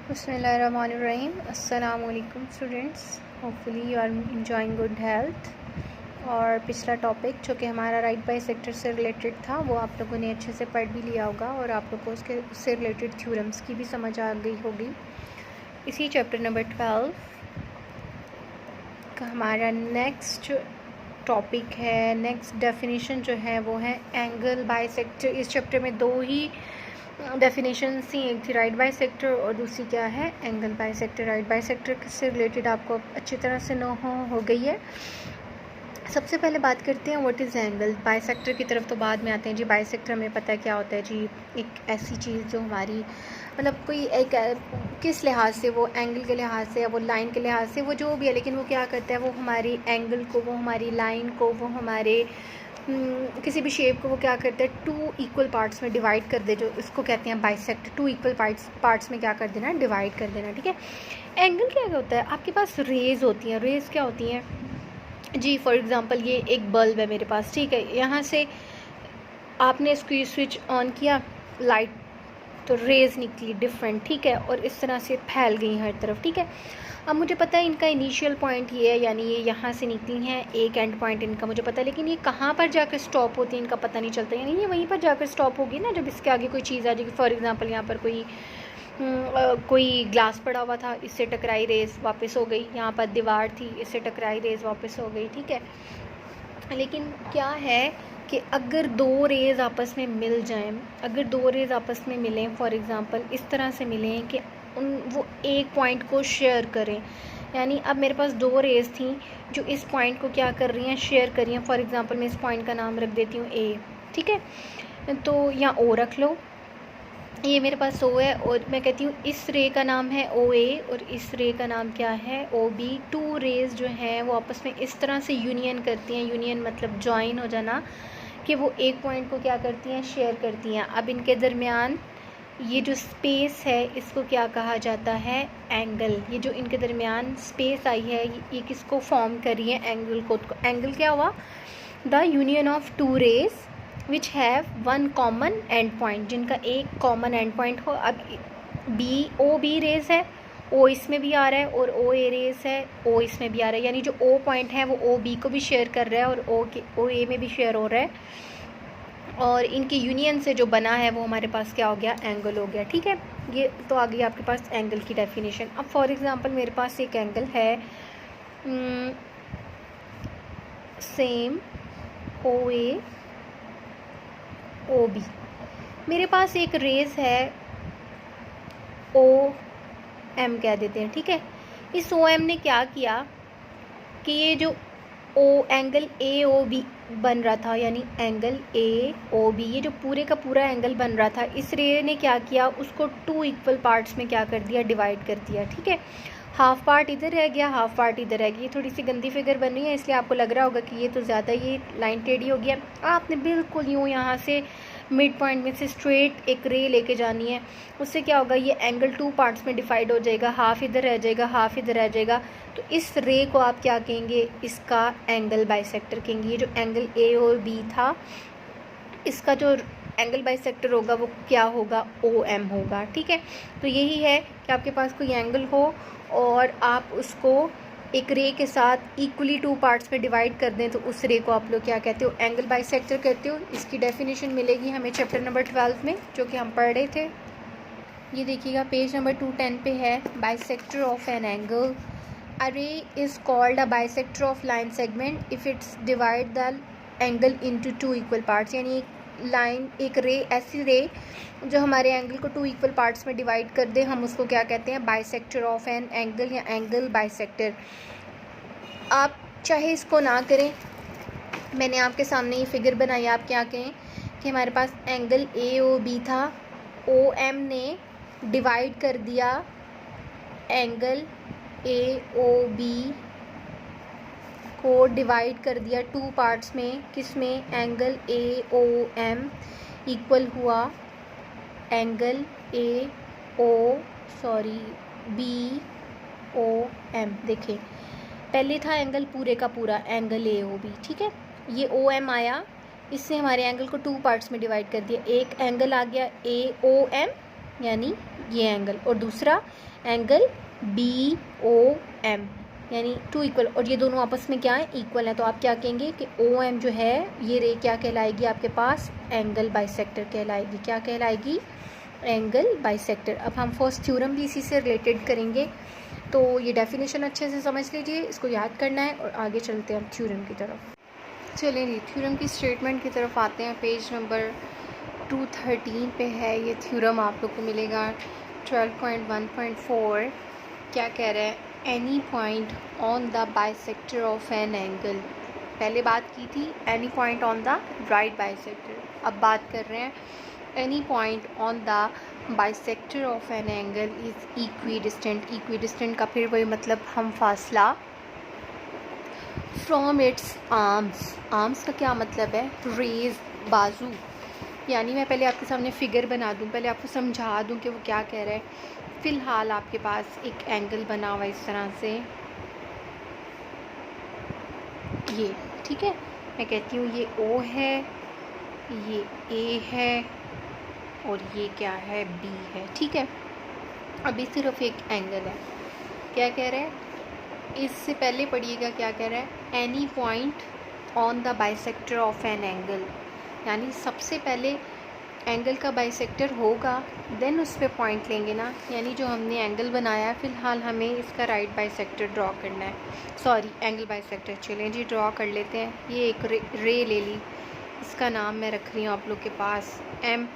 Bismillahirrahmanirrahim. Assalamu alaikum students. Hopefully you are enjoying good health. और पिछला topic जो कि हमारा राइट बाई सेक्टर से रिलेटेड था वो आप लोगों ने अच्छे से पढ़ भी लिया होगा और आप लोग को उससे रिलेटेड थ्योरम्स की भी समझ आ गई होगी। इसी चैप्टर नंबर 12 का हमारा नेक्स्ट टॉपिक है, नेक्स्ट डेफिनेशन जो है वो है एंगल बाई सेक्टर। इस चैप्टर में दो ही डेफिनेशन थी, एक थी राइट बाई सेक्टर और दूसरी क्या है, angle by sector. Right by sector से रिलेटेड आपको अच्छी तरह से नो हो गई है। सबसे पहले बात करते हैं what is angle. By sector की तरफ तो बाद में आते हैं जी। बाई सेक्टर हमें पता है क्या होता है जी, एक ऐसी चीज़ जो हमारी मतलब कोई एक किस लिहाज से, वो एंगल के लिहाज से या वो लाइन के लिहाज से, वो जो भी है, लेकिन वो क्या करता है, वो हमारी एंगल को, वो हमारी लाइन को, वो हमारे किसी भी शेप को वो क्या करते हैं, टू इक्वल पार्ट्स में डिवाइड कर दे, जो इसको कहते हैं बाइसेक्ट। टू इक्वल पार्ट्स में क्या कर देना, डिवाइड कर देना, ठीक है। एंगल क्या होता है, आपके पास रेज होती हैं। रेज क्या होती हैं जी, फॉर एग्जांपल ये एक बल्ब है मेरे पास, ठीक है। यहाँ से आपने इसको स्विच ऑन किया, लाइट तो रेज निकली डिफरेंट, ठीक है, और इस तरह से फैल गई हर तरफ, ठीक है। अब मुझे पता है इनका इनिशियल पॉइंट ये है, यानी ये यहाँ से निकली हैं, एक एंड पॉइंट इनका मुझे पता है, लेकिन ये कहाँ पर जाकर स्टॉप होती है इनका पता नहीं चलता। यानी ये वहीं पर जाकर स्टॉप होगी ना जब इसके आगे कोई चीज़ आ जाएगी। फॉर एग्जांपल यहाँ पर कोई ग्लास पड़ा हुआ था, इससे टकराई, रेस वापस हो गई। यहाँ पर दीवार थी, इससे टकराई, रेस वापस हो गई, ठीक है। लेकिन क्या है कि अगर दो रेज़ आपस में मिल जाएं, अगर दो रेज़ आपस में मिलें, फॉर एग्ज़ाम्पल इस तरह से मिलें कि वो एक पॉइंट को शेयर करें, यानी अब मेरे पास दो रेज़ थी जो इस पॉइंट को क्या कर रही हैं, शेयर कर रही हैं। फॉर एग्ज़ाम्पल मैं इस पॉइंट का नाम रख देती हूँ ए, ठीक है, तो यहाँ ओ रख लो, ये मेरे पास ओ है, और मैं कहती हूँ इस रे का नाम है ओ ए और इस रे का नाम क्या है, ओ बी। टू रेज़ जो हैं वो आपस में इस तरह से यूनियन करती हैं, यूनियन मतलब जॉइन हो जाना, कि वो एक पॉइंट को क्या करती हैं, शेयर करती हैं। अब इनके दरमियान ये जो स्पेस है इसको क्या कहा जाता है, एंगल। ये जो इनके दरमियान स्पेस आई है ये किसको फॉर्म कर रही है, एंगल को। एंगल क्या हुआ, the union of two rays which have one common end point, जिनका एक कॉमन एंड पॉइंट हो। अब बी, ओ बी रेज है, ओ इसमें भी आ रहा है, और ओ ए रेस है, ओ इसमें भी आ रहा है, यानी जो ओ पॉइंट है वो ओ बी को भी शेयर कर रहा है और ओ ए में भी शेयर हो रहा है, और इनकी यूनियन से जो बना है वो हमारे पास क्या हो गया, एंगल हो गया, ठीक है। ये तो आ गई आपके पास एंगल की डेफिनेशन। अब फॉर एग्जांपल मेरे पास एक एंगल है सेम ओ ए ओ बी, मेरे पास एक रेस है ओ एम कह देते हैं, ठीक है। इस ओ एम ने क्या किया कि ये जो ओ एंगल ए ओ बी बन रहा था, यानी एंगल ए ओ बी, ये जो पूरे का पूरा एंगल बन रहा था, इस रे ने क्या किया, उसको टू इक्वल पार्ट्स में क्या कर दिया, डिवाइड कर दिया, ठीक है। हाफ पार्ट इधर रह गया, हाफ पार्ट इधर रह गया। ये थोड़ी सी गंदी फिगर बन रही है, इसलिए आपको लग रहा होगा कि ये तो ज़्यादा ये लाइन टेढ़ी हो गया। आपने बिल्कुल यूँ यहाँ से मिड पॉइंट में से स्ट्रेट एक रे लेके जानी है, उससे क्या होगा, ये एंगल टू पार्ट्स में डिवाइड हो जाएगा, हाफ इधर रह जाएगा, हाफ इधर रह जाएगा। तो इस रे को आप क्या कहेंगे, इसका एंगल बाइसेक्टर कहेंगे। ये जो एंगल ए और बी था, इसका जो एंगल बाइसेक्टर होगा वो क्या होगा, ओ एम होगा, ठीक है। तो यही है कि आपके पास कोई एंगल हो और आप उसको एक रे के साथ इक्वली टू पार्ट्स में डिवाइड कर दें, तो उस रे को आप लोग क्या कहते हो, एंगल बाइसेक्टर कहते हो। इसकी डेफिनेशन मिलेगी हमें चैप्टर नंबर 12 में, जो कि हम पढ़ रहे थे। ये देखिएगा पेज नंबर 210 पे है, bisector of an angle. A ray is called a bisector of line segment if it's divide the angle into two equal parts। यानी एक लाइन, एक रे, ऐसी रे जो हमारे एंगल को टू इक्वल पार्ट्स में डिवाइड कर दे, हम उसको क्या कहते हैं, बाइसेक्टर ऑफ एन एंगल या एंगल बाइसेक्टर। आप चाहे इसको ना करें, मैंने आपके सामने ये फिगर बनाई, आप क्या कहें कि हमारे पास एंगल ए ओ बी था, ओ एम ने डिवाइड कर दिया एंगल ए ओ बी को, डिवाइड कर दिया टू पार्ट्स में, किस में, angle A O M equal हुआ angle A O B O M. देखिए पहले था एंगल पूरे का पूरा एंगल ए ओ बी, ठीक है। ये ओ एम आया, इससे हमारे एंगल को टू पार्ट्स में डिवाइड कर दिया। एक एंगल आ गया ए ओ एम यानी ये एंगल, और दूसरा एंगल BOM यानी 2 इक्वल, और ये दोनों आपस में क्या है, इक्वल है। तो आप क्या कहेंगे कि OM जो है ये रे क्या कहलाएगी आपके पास, एंगल बाइसेक्टर कहलाएगी। क्या कहलाएगी, एंगल बाइसेक्टर। अब हम फर्स्ट थ्योरम भी इसी से रिलेटेड करेंगे, तो ये डेफिनेशन अच्छे से समझ लीजिए, इसको याद करना है और आगे चलते हैं हम थ्योरम की तरफ। चलिए जी, थ्योरम की स्टेटमेंट की तरफ आते हैं। पेज नंबर 213 पे है ये थ्योरम, आप लोग को मिलेगा 12.1.4। क्या कह रहा है, any point on the bisector of an angle. पहले बात की थी any point on the right bisector, अब बात कर रहे हैं any point on the bisector of an angle is equi distant का फिर वही मतलब हम फासला, फ्रॉम इट्स आर्म्स का क्या मतलब है, रेज, बाजू। यानी मैं पहले आपके सामने फिगर बना दूं, पहले आपको समझा दूं कि वो क्या कह रहा है। फ़िलहाल आपके पास एक एंगल बना हुआ इस तरह से, ये ठीक है। मैं कहती हूँ ये O है, ये A है और ये क्या है, B है, ठीक है। अभी सिर्फ एक एंगल है। क्या कह रहा है, इससे पहले पढ़िएगा क्या कह रहा है, any point on the bisector of an angle, यानी सबसे पहले एंगल का बाइसेक्टर होगा, देन उस पर पॉइंट लेंगे ना। यानी जो हमने एंगल बनाया है, फ़िलहाल हमें इसका राइट बाइसेक्टर ड्रॉ करना है, सॉरी एंगल बाइसेक्टर। चलें जी, ड्रॉ कर लेते हैं। ये एक रे ले ली, इसका नाम मैं रख रही हूँ आप लोग के पास M।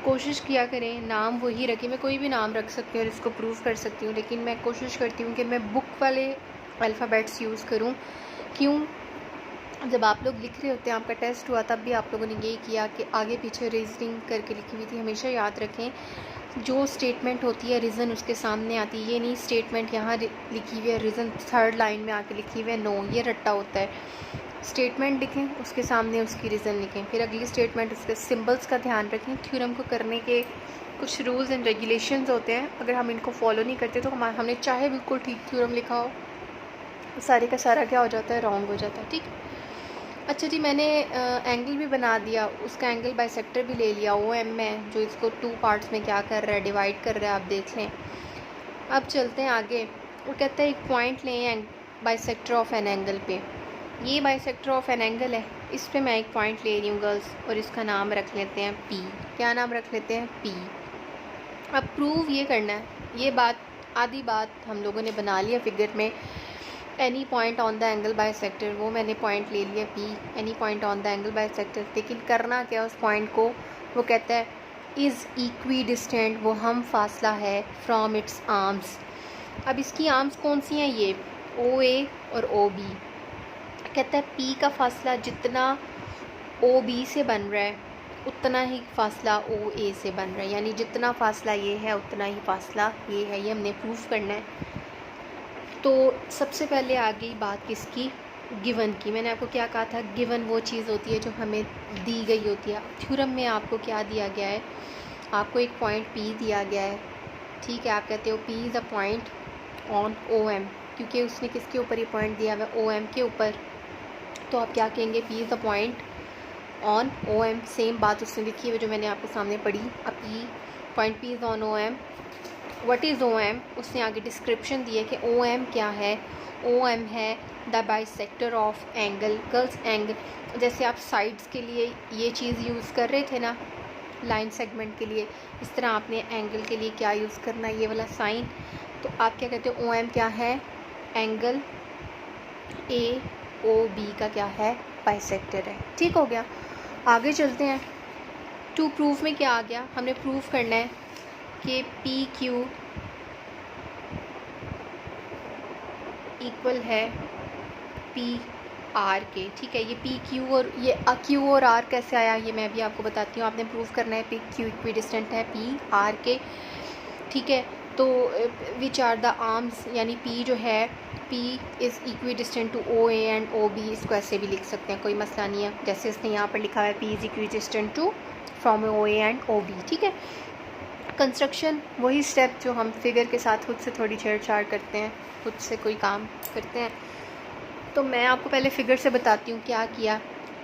कोशिश किया करें नाम वही रखें, मैं कोई भी नाम रख सकती हूँ और इसको प्रूव कर सकती हूँ, लेकिन मैं कोशिश करती हूँ कि मैं बुक वाले अल्फ़ाबेट्स यूज़ करूँ। क्यों, जब आप लोग लिख रहे होते हैं, आपका टेस्ट हुआ, तब भी आप लोगों ने यही किया कि आगे पीछे रीजनिंग करके लिखी हुई थी। हमेशा याद रखें, जो स्टेटमेंट होती है रीज़न उसके सामने आती है। ये नहीं स्टेटमेंट यहाँ लिखी हुई है, रीज़न थर्ड लाइन में आके लिखी हुई है, नो, ये रट्टा होता है। स्टेटमेंट लिखें, उसके सामने उसकी रीज़न लिखें, फिर अगली स्टेटमेंट, उसके सिम्बल्स का ध्यान रखें। थ्योरम को करने के कुछ रूल्स एंड रेगुलेशंस होते हैं, अगर हम इनको फॉलो नहीं करते तो हमने चाहे बिल्कुल ठीक थ्योरम लिखा हो, सारे का सारा क्या हो जाता है, रॉन्ग हो जाता है, ठीक। अच्छा जी, मैंने एंगल भी बना दिया, उसका एंगल बाइसेक्टर भी ले लिया OM में, जो इसको 2 पार्ट्स में क्या कर रहा है, डिवाइड कर रहा है, आप देख लें। अब चलते हैं आगे। वो कहता है एक पॉइंट लें बाइसेक्टर ऑफ एन एंगल पे। ये बाइसेक्टर ऑफ एन एंगल है, इस पे मैं एक पॉइंट ले रही हूँ गर्ल्स, और इसका नाम रख लेते हैं P। क्या नाम रख लेते हैं, P। अब प्रूव ये करना है, ये बात आधी बात हम लोगों ने बना लिया फिगर में। Any point on the angle bisector, वो मैंने पॉइंट ले लिया P, any point on the angle bisector. लेकिन करना क्या उस पॉइंट को, वो कहता है इज़ इक्वी डिस्टेंट, वो हम फासला है, फ्रॉम इट्स आर्म्स। अब इसकी आर्म्स कौन सी हैं, ये OA और OB। कहता है P का फासला जितना OB से बन रहा है उतना ही फासला OA से बन रहा है, यानी जितना फासला ये है उतना ही फासला ये है। ये हमने प्रूफ करना है। तो सबसे पहले आ गई बात किसकी, गिवन की। मैंने आपको क्या कहा था, गिवन वो चीज़ होती है जो हमें दी गई होती है। थ्योरम में आपको क्या दिया गया है, आपको एक पॉइंट P दिया गया है, ठीक है। आप कहते हो P is a point on OM, क्योंकि उसने किसके ऊपर ये पॉइंट दिया हुआ है, OM के ऊपर। तो आप क्या कहेंगे, P is a point on OM। Same बात उसने लिखी है जो मैंने आपके सामने पढ़ी। अब point P is on OM। What is OM, उसने आगे डिस्क्रिप्शन दी है कि OM क्या है। OM है the bisector of angle. Girls, angle जैसे आप साइड्स के लिए ये चीज़ यूज़ कर रहे थे ना, लाइन सेगमेंट के लिए, इस तरह आपने एंगल के लिए क्या यूज़ करना है, ये वाला साइन। तो आप क्या कहते हो, OM क्या है, एंगल AOB का क्या है, बाइसेक्टर है। ठीक हो गया, आगे चलते हैं। टू प्रूफ में क्या आ गया, हमने प्रूफ करना है कि PQ इक्वल है PR के। ठीक है, ये PQ और ये Q और R कैसे आया, ये मैं भी आपको बताती हूँ। आपने प्रूफ करना है PQ इक्वी डिस्टेंट है PR के। ठीक है, तो विच आर द आर्म्स, यानी P जो है, P is equidistant to OA and OB। इसको ऐसे भी लिख सकते हैं, कोई मसला नहीं है। जैसे इसने यहाँ पर लिखा है P is equidistant to from OA and OB। ठीक है, कंस्ट्रक्शन वही स्टेप जो हम फिगर के साथ खुद से थोड़ी छेड़छाड़ करते हैं, खुद से कोई काम करते हैं। तो मैं आपको पहले फ़िगर से बताती हूँ क्या किया।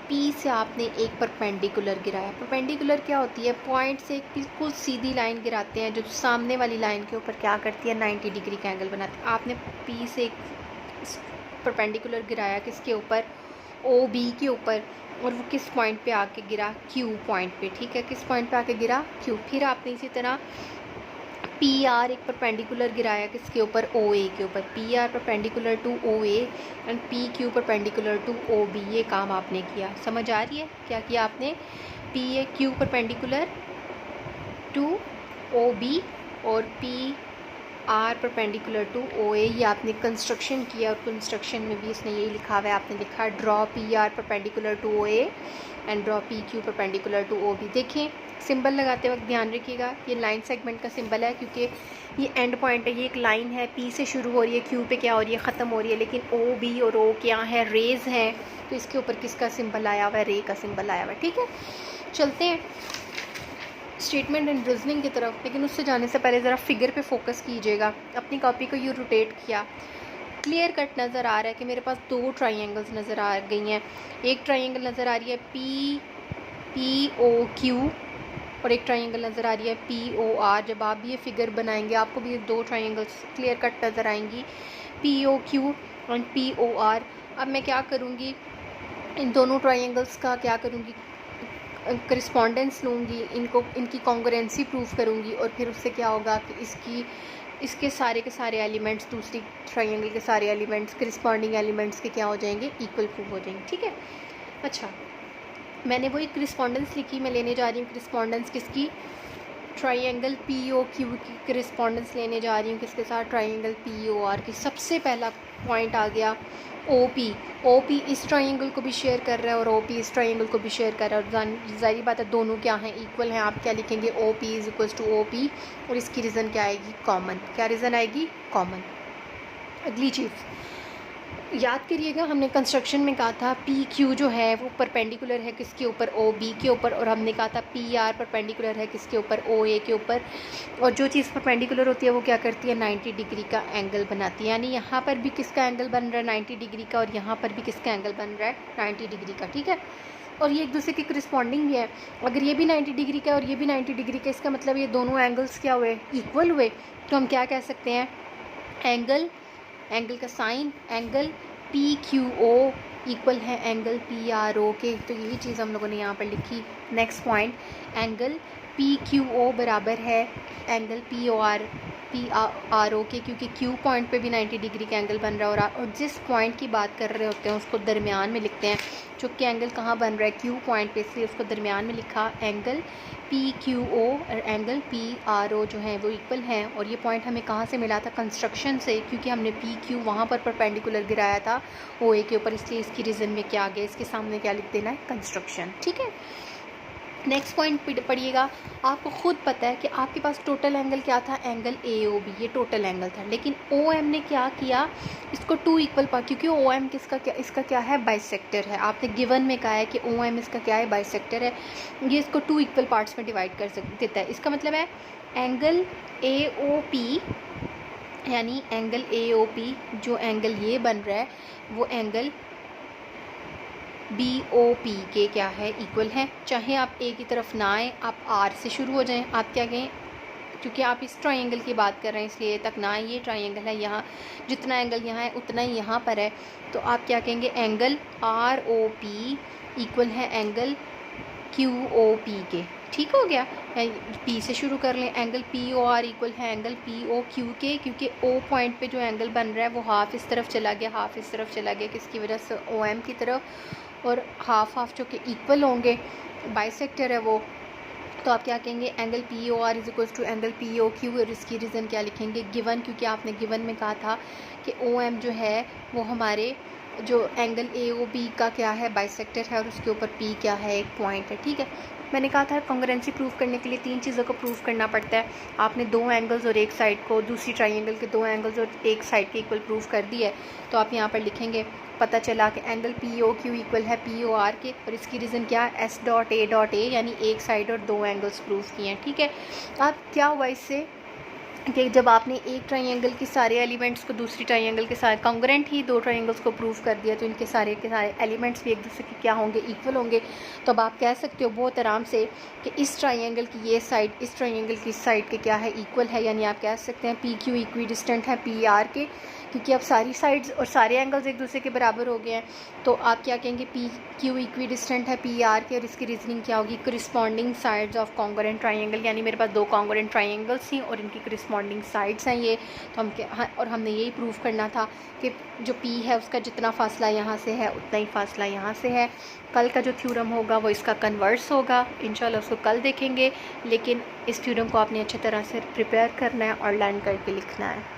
पी से आपने एक परपेंडिकुलर गिराया। परपेंडिकुलर क्या होती है? पॉइंट से एक बिल्कुल सीधी लाइन गिराते हैं जो सामने वाली लाइन के ऊपर क्या करती है? 90 डिग्री का एंगल बनाती है। आपने पी से एक परपेंडिकुलर गिराया किसके ऊपर? ओ बी के ऊपर, और वो किस पॉइंट पे आके गिरा? क्यू पॉइंट पे, ठीक है। किस पॉइंट पे आके गिरा? क्यू। फिर आपने इसी तरह पी आर एक परपेंडिकुलर गिराया किसके ऊपर? ओ ए के ऊपर। P R perpendicular to O A and P Q perpendicular to O B. ये काम आपने किया। समझ आ रही है? क्या किया आपने? P A Q perpendicular to O B और P R perpendicular to O A. ये आपने कंस्ट्रक्शन किया, और कंस्ट्रक्शन में भी इसने यही लिखा हुआ है, आपने लिखा draw P R perpendicular to O A and draw P Q perpendicular to O B. देखें, सिंबल लगाते वक्त ध्यान रखिएगा ये लाइन सेगमेंट का सिंबल है, क्योंकि ये एंड पॉइंट है। ये एक लाइन है, पी से शुरू हो रही है, क्यू पे क्या हो रही है? ख़त्म हो रही है। लेकिन ओ बी और ओ क्या है? रेज हैं, तो इसके ऊपर किसका सिंबल आया हुआ है? रे का सिंबल आया हुआ है, ठीक है। चलते हैं स्टेटमेंट एंड रीजनिंग की तरफ, लेकिन उससे जाने से पहले ज़रा फिगर पे फोकस कीजिएगा। अपनी कॉपी को यूँ रोटेट किया, क्लियर कट नज़र आ रहा है कि मेरे पास दो ट्राइंगल्स नज़र आ गई हैं। एक ट्राइंगल नज़र आ रही है पी ओ क्यू, और एक ट्राइंगल नज़र आ रही है पी ओ आर। जब आप भी ये फिगर बनाएंगे आपको भी दो ट्राइंगल्स क्लियर कट नज़र आएंगी, P O Q and P O R. अब मैं क्या करूँगी? इन दोनों ट्राइंगल्स का क्या करूँगी? करिस्पॉन्डेंस लूँगी, इनकी कॉन्ग्रुएंसी प्रूव करूँगी, और फिर उससे क्या होगा कि इसके सारे के सारे एलिमेंट्स, दूसरी ट्राइंगल के सारे एलिमेंट्स करिस्पॉन्डिंग एलिमेंट्स के क्या हो जाएंगे? इक्वल प्रूव हो जाएंगे, ठीक है। अच्छा, मैंने वही करिस्पॉन्डेंस लिखी, मैं लेने जा रही हूँ करिस्पॉन्डेंस किसकी? ट्राइंगल पी ओ क्यू की करिस्पॉन्डेंस लेने जा रही हूँ किसके साथ? ट्राइंगल पी ओ आर की। सबसे पहला पॉइंट आ गया ओ पी इस ट्राइंगल को भी शेयर कर रहा है और ओ पी इस ट्राइंगल को भी शेयर कर रहा है, और जाहिर बात है दोनों क्या हैं? इक्वल हैं। आप क्या लिखेंगे? O P is equal to O P, और इसकी रीज़न क्या आएगी? कॉमन। क्या रीज़न आएगी? कॉमन। अगली चीज़ याद करिएगा, हमने कंस्ट्रक्शन में कहा था पी क्यू जो है वो परपेंडिकुलर है किसके ऊपर? ओ बी के ऊपर, और हमने कहा था पी आर परपेंडिकुलर है किसके ऊपर? ओ ए के ऊपर। और जो चीज़ परपेंडिकुलर होती है वो क्या करती है? 90 डिग्री का एंगल बनाती है। यानी यहाँ पर भी किसका एंगल बन रहा है? 90 डिग्री का, और यहाँ पर भी किसका एंगल बन रहा है? 90 डिग्री का, ठीक है। और ये एक दूसरे के करिस्पॉन्डिंग भी है। अगर ये भी 90 डिग्री का और ये भी 90 डिग्री का, इसका मतलब ये दोनों एंगल्स क्या हुए? इक्वल हुए। तो हम क्या कह सकते हैं? एंगल का sign angle P Q O equal है एंगल पी आर ओ के। तो यही चीज़ हम लोगों ने यहाँ पर लिखी। Next point, angle P Q O बराबर है एंगल पी आर ओ के, क्योंकि क्यू पॉइंट पे भी 90 डिग्री का एंगल बन रहा है, और जिस पॉइंट की बात कर रहे होते हैं उसको दरमियान में लिखते हैं। चूँकि एंगल कहाँ बन रहा है? क्यू पॉइंट पे, इसलिए उसको दरमियान में लिखा। एंगल पी क्यू ओ और एंगल पी आर ओ जो है वो इक्वल हैं। और ये पॉइंट हमें कहाँ से मिला था? कंस्ट्रक्शन से, क्योंकि हमने पी क्यू वहाँ पर परपेंडिकुलर गिराया था ओ ए के ऊपर, इसलिए इसकी रीज़न में क्या आ गया? इसके सामने क्या लिख देना है? कंस्ट्रक्शन, ठीक है। नेक्स्ट पॉइंट पढ़िएगा। आपको खुद पता है कि आपके पास टोटल एंगल क्या था? एंगल ए ओ बी, ये टोटल एंगल था। लेकिन ओ एम ने क्या किया? इसको टू इक्वल पार्ट, क्योंकि ओ एम इसका क्या है? बाइसेक्टर है। आपने गिवन में कहा है कि ओ एम इसका क्या है? बाइसेक्टर है। ये इसको टू इक्वल पार्ट्स में डिवाइड कर देता है। इसका मतलब है एंगल ए ओ पी, यानी एंगल ए ओ पी जो एंगल ये बन रहा है वो एंगल बी ओ पी के क्या है? इक्वल है। चाहे आप ए की तरफ ना आए, आप आर से शुरू हो जाएं, आप क्या कहें? क्योंकि आप इस ट्राइंगल की बात कर रहे हैं इसलिए तक ना, ये ट्राइंगल है, यहाँ जितना एंगल यहाँ है उतना ही यहाँ पर है, तो आप क्या कहेंगे? Angle R O P equal है एंगल क्यू ओ पी के। ठीक हो गया। पी से शुरू कर लें। Angle P O R equal है एंगल पी ओ क्यू के, क्योंकि ओ पॉइंट पे जो एंगल बन रहा है वो हाफ इस तरफ चला गया, हाफ इस तरफ चला गया, किसकी वजह से? ओ एम की तरफ। और हाफ जो कि इक्वल होंगे, बाइसेक्टर है वो, तो आप क्या कहेंगे? Angle P O R is equal to angle P O Q. और इसकी रीज़न क्या लिखेंगे? गिवन, क्योंकि आपने गिवन में कहा था कि ओ एम जो है वो हमारे जो एंगल ए ओ बी का क्या है? बाइसेक्टर है, और उसके ऊपर पी क्या है? एक पॉइंट है। ठीक है, मैंने कहा था कॉन्ग्रुएंसी प्रूव करने के लिए तीन चीज़ों को प्रूव करना पड़ता है। आपने दो एंगल्स और एक साइड को, दूसरी ट्राइंगल के दो एंगल्स और एक साइड के इक्वल प्रूव कर दिया है, तो आप यहाँ पर लिखेंगे, पता चला कि angle P O Q equal है पी ओ आर के, और इसकी रीज़न क्या है? एस डॉट ए, यानी एक साइड और दो एंगल्स प्रूव किए हैं। ठीक है, अब क्या हुआ इससे? कि जब आपने एक ट्राइंगल के सारे एलिमेंट्स को दूसरी ट्राइंगल के साथ कॉन्ग्रेंट ही दो ट्राइंगल्स को प्रूव कर दिया, तो इनके सारे के सारे एलिमेंट्स भी एक दूसरे के क्या होंगे, इक्वल होंगे। तो अब आप कह सकते हो बहुत आराम से कि इस ट्राइंगल की ये साइड इस ट्राइंगल की साइड के क्या है, इक्वल है। यानी आप कह सकते हैं पी क्यू इक्वी डिस्टेंट है पी आर के, क्योंकि अब सारी साइड्स और सारे एंगल्स एक दूसरे के बराबर हो गए हैं। तो आप क्या कहेंगे, पी क्यू इक्वी डिस्टेंट है पी आर के, और इसकी रीजनिंग क्या होगी, corresponding sides of congruent triangle. यानी मेरे पास दो कॉन्ग्रुएंट ट्राइंगल्स थी और इनकी करिस्पॉन्डिंग साइड्स हैं ये। तो हम क्या, हाँ, और हमने यही प्रूव करना था कि जो पी है उसका जितना फासला यहाँ से है उतना ही फासला यहाँ से है। कल का जो थ्योरम होगा वो इसका कन्वर्स होगा, इंशाल्लाह उसको कल देखेंगे। लेकिन इस थ्योरम को आपने अच्छी तरह से प्रिपेयर करना है और लर्न करके लिखना है।